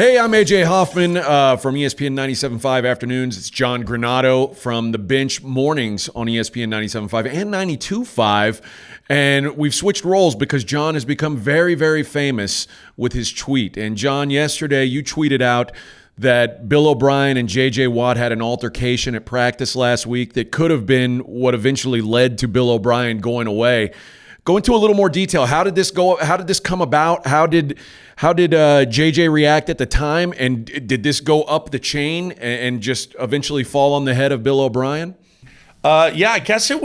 Hey, I'm AJ Hoffman from ESPN 97.5 Afternoons. It's John Granato from the Bench Mornings on ESPN 97.5 and 92.5. And we've switched roles because John has become very, very famous with his tweet. And John, yesterday you tweeted out that Bill O'Brien and J.J. Watt had an altercation at practice last week that could have been what eventually led to Bill O'Brien going away. Go into a little more detail. How did this go? How did this come about? How did JJ react at the time? And did this go up the chain and just eventually fall on the head of Bill O'Brien? Yeah, I guess it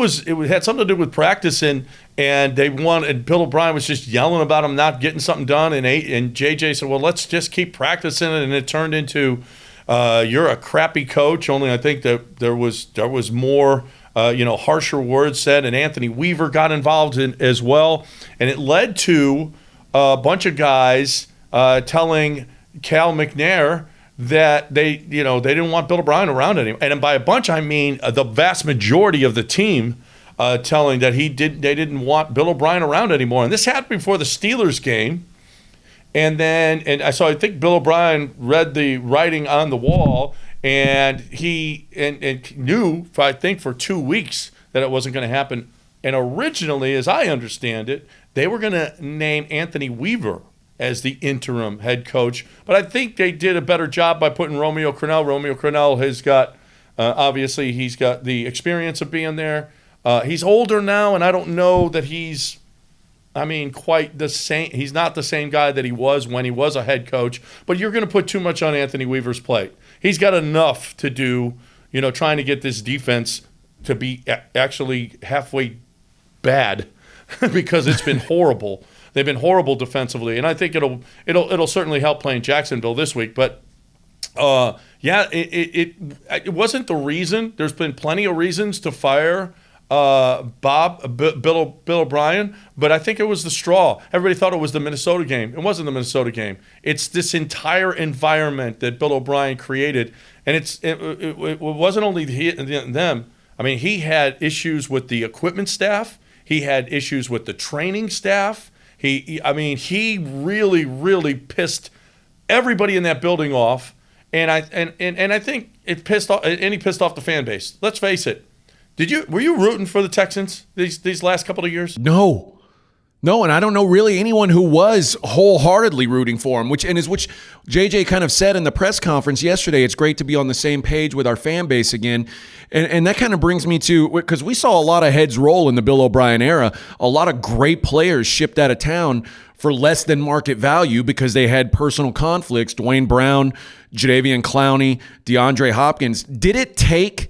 had something to do with practice, and they won. And Bill O'Brien was just yelling about him not getting something done, and JJ said, "Well, let's just keep practicing it." And it turned into, "You're a crappy coach." Only I think that there was more. Harsher words said, and Anthony Weaver got involved in as well, and it led to a bunch of guys telling Cal McNair that they didn't want Bill O'Brien around anymore. And by a bunch, I mean the vast majority of the team telling that they didn't want Bill O'Brien around anymore. And this happened before the Steelers game, so I think Bill O'Brien read the writing on the wall. And he knew, I think, for 2 weeks that it wasn't going to happen. And originally, as I understand it, they were going to name Anthony Weaver as the interim head coach. But I think they did a better job by putting Romeo Crennel. Romeo Crennel has got, obviously, he's got the experience of being there. He's older now, and I don't know that he's quite the same. He's not the same guy that he was when he was a head coach. But you're going to put too much on Anthony Weaver's plate. He's got enough to do, trying to get this defense to be actually halfway bad because it's been horrible. They've been horrible defensively, and I think it'll certainly help playing Jacksonville this week. But it wasn't the reason. There's been plenty of reasons to fire Bill O'Brien, but I think it was the straw. Everybody thought it was the Minnesota game. It wasn't the Minnesota game. It's this entire environment that Bill O'Brien created, and it wasn't only them. I mean, he had issues with the equipment staff. He had issues with the training staff. He really, really pissed everybody in that building off, and I think it pissed off, and he pissed off the fan base. Let's face it. Were you rooting for the Texans these last couple of years? No, and I don't know really anyone who was wholeheartedly rooting for him, which JJ kind of said in the press conference yesterday. It's great to be on the same page with our fan base again, and that kind of brings me to, because we saw a lot of heads roll in the Bill O'Brien era, a lot of great players shipped out of town for less than market value because they had personal conflicts. Dwayne Brown, Jadeveon Clowney, DeAndre Hopkins. Did it take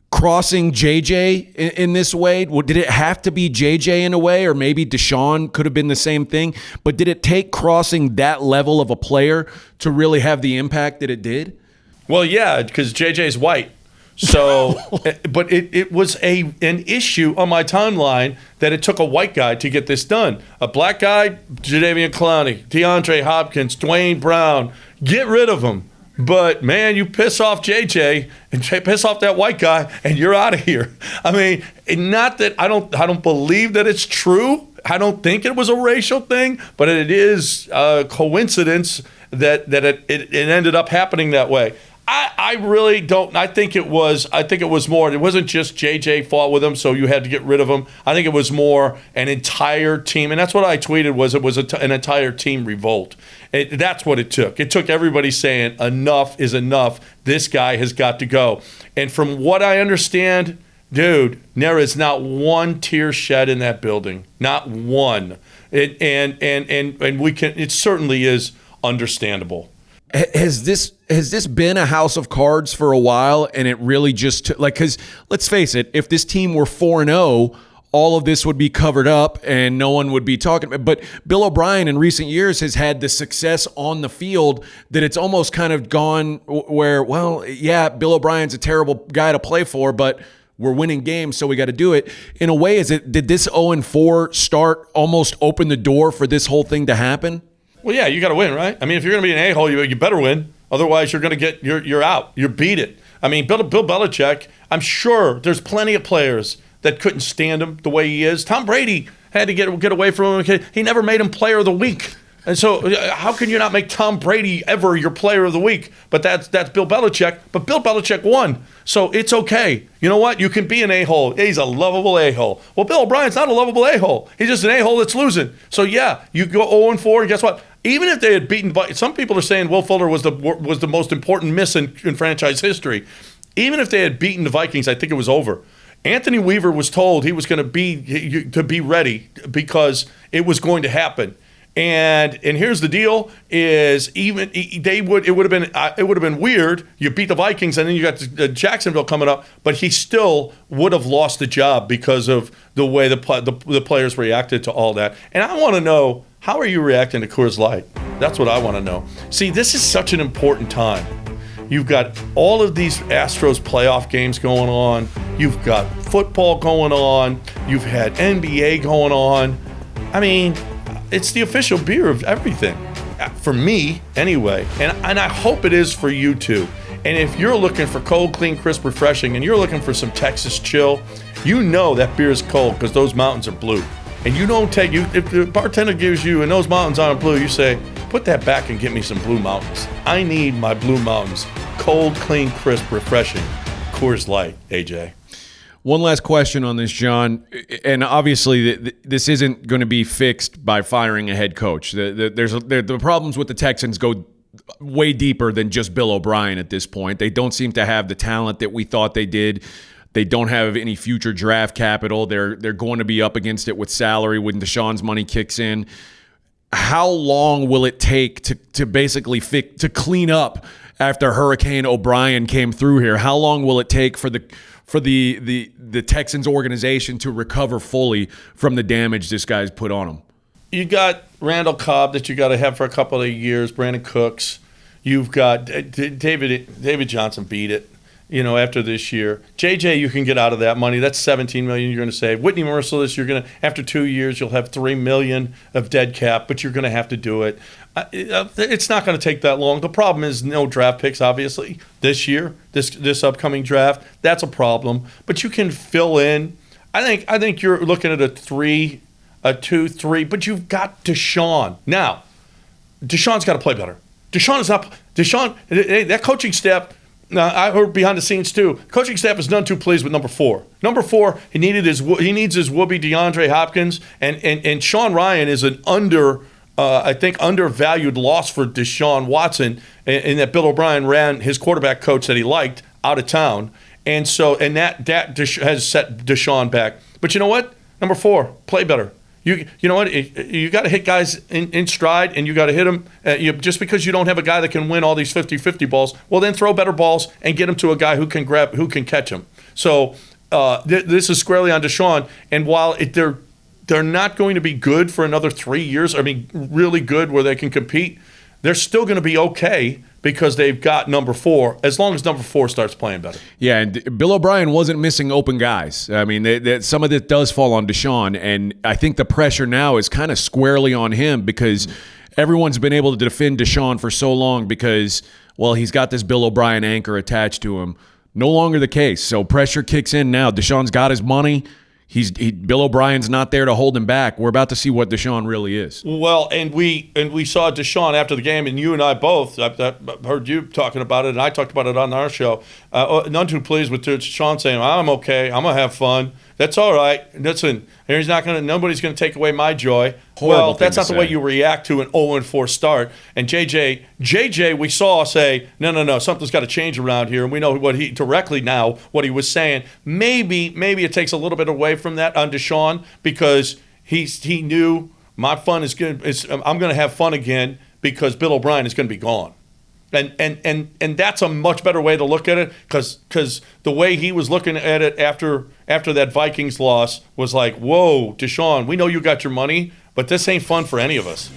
crossing JJ in this way? Did it have to be JJ in a way, or maybe Deshaun could have been the same thing? But did it take crossing that level of a player to really have the impact that it did? Well, yeah, because JJ's white. So, but it was an issue on my timeline that it took a white guy to get this done. A black guy, Jadeveon Clowney, DeAndre Hopkins, Dwayne Brown, get rid of them. But, man, you piss off JJ and piss off that white guy, and you're out of here. I mean, not that I don't believe that it's true. I don't think it was a racial thing, but it is a coincidence that it ended up happening that way. I really don't. I think it was more. It wasn't just JJ fought with him, so you had to get rid of him. I think it was more an entire team, and that's what I tweeted. It was an entire team revolt. That's what it took. It took everybody saying enough is enough. This guy has got to go. And from what I understand, dude, there is not one tear shed in that building, not one. It certainly is understandable. Has this been a house of cards for a while, and it really just because let's face it, if this team were 4-0, all of this would be covered up and no one would be talking. But Bill O'Brien in recent years has had the success on the field that it's almost kind of gone where, well, yeah, Bill O'Brien's a terrible guy to play for, but we're winning games, so we got to do it. In a way, did this 0-4 start almost open the door for this whole thing to happen? Well, yeah, you got to win, right? I mean, if you're going to be an a-hole, you better win. Otherwise, you're going to you're out. You're beat it. I mean, Bill Belichick, I'm sure there's plenty of players that couldn't stand him the way he is. Tom Brady had to get away from him. He never made him player of the week. And so how can you not make Tom Brady ever your player of the week? But that's Bill Belichick. But Bill Belichick won. So it's okay. You know what? You can be an a-hole. He's a lovable a-hole. Well, Bill O'Brien's not a lovable a-hole. He's just an a-hole that's losing. So, yeah, you go 0-4, and guess what? Even if they had beaten – some people are saying Will Fuller was the most important miss in franchise history. Even if they had beaten the Vikings, I think it was over. Anthony Weaver was told he was going to be ready because it was going to happen. And here's the deal: is it would have been weird. You beat the Vikings, and then you got Jacksonville coming up, but he still would have lost the job because of the way the players reacted to all that. And I want to know, how are you reacting to Coors Light? That's what I want to know. See, this is such an important time. You've got all of these Astros playoff games going on. You've got football going on. You've had NBA going on. I mean, it's the official beer of everything, for me anyway, and I hope it is for you too. And if you're looking for cold, clean, crisp, refreshing, and you're looking for some Texas chill, you know that beer is cold because those mountains are blue. And you don't if the bartender gives you, and those mountains aren't blue, you say, put that back and get me some Blue Mountains. I need my Blue Mountains. Cold, clean, crisp, refreshing. Coors Light, AJ. One last question on this, John, and obviously this isn't going to be fixed by firing a head coach. The problems with the Texans go way deeper than just Bill O'Brien at this point. They don't seem to have the talent that we thought they did. They don't have any future draft capital. They're going to be up against it with salary when Deshaun's money kicks in. How long will it take to basically to clean up after Hurricane O'Brien came through here? How long will it take for the Texans organization to recover fully from the damage this guy's put on them? You got Randall Cobb that you got to have for a couple of years. Brandon Cooks. You've got David Johnson beat it. After this year, JJ, you can get out of that money. That's $17 million you're going to save. Whitney Merciless, you're going to, after 2 years, you'll have $3 million of dead cap, but you're going to have to do it. It's not going to take that long. The problem is no draft picks, obviously, this year, this upcoming draft. That's a problem, but you can fill in. I think you're looking at a 2, 3, but you've got Deshaun. Now, Deshaun's got to play better. That coaching staff. Now, I heard behind the scenes too. Coaching staff is none too pleased with number 4. Number 4, he needs his whoopee DeAndre Hopkins, and Sean Ryan is an undervalued loss for Deshaun Watson, in that Bill O'Brien ran his quarterback coach that he liked out of town, and that has set Deshaun back. But you know what? Number 4, play better. You know what? You got to hit guys in stride, and you got to hit them. Just because you don't have a guy that can win all these 50-50 balls, well, then throw better balls and get them to a guy who can catch them. So this is squarely on Deshaun. And while they're not going to be good for another 3 years, I mean, really good where they can compete, they're still going to be okay because they've got number 4, as long as number 4 starts playing better. Yeah, and Bill O'Brien wasn't missing open guys. I mean, some of it does fall on Deshaun, and I think the pressure now is kind of squarely on him because everyone's been able to defend Deshaun for so long because, well, he's got this Bill O'Brien anchor attached to him. No longer the case, so pressure kicks in now. Deshaun's got his money. Bill O'Brien's not there to hold him back. We're about to see what Deshaun really is. Well, and we saw Deshaun after the game, and you and I both. I heard you talking about it, and I talked about it on our show. None too pleased with Deshaun saying, "I'm okay. I'm gonna have fun. That's all right. Listen, nobody's gonna take away my joy." Well, that's not the way you react to an 0-4 start. And JJ, we saw say, no, something's got to change around here, and we know what he was saying. Maybe it takes a little bit away from that on Deshaun because he knew my fun is good. I'm going to have fun again because Bill O'Brien is going to be gone. And that's a much better way to look at it because the way he was looking at it after that Vikings loss was like, whoa, Deshaun, we know you got your money, but this ain't fun for any of us.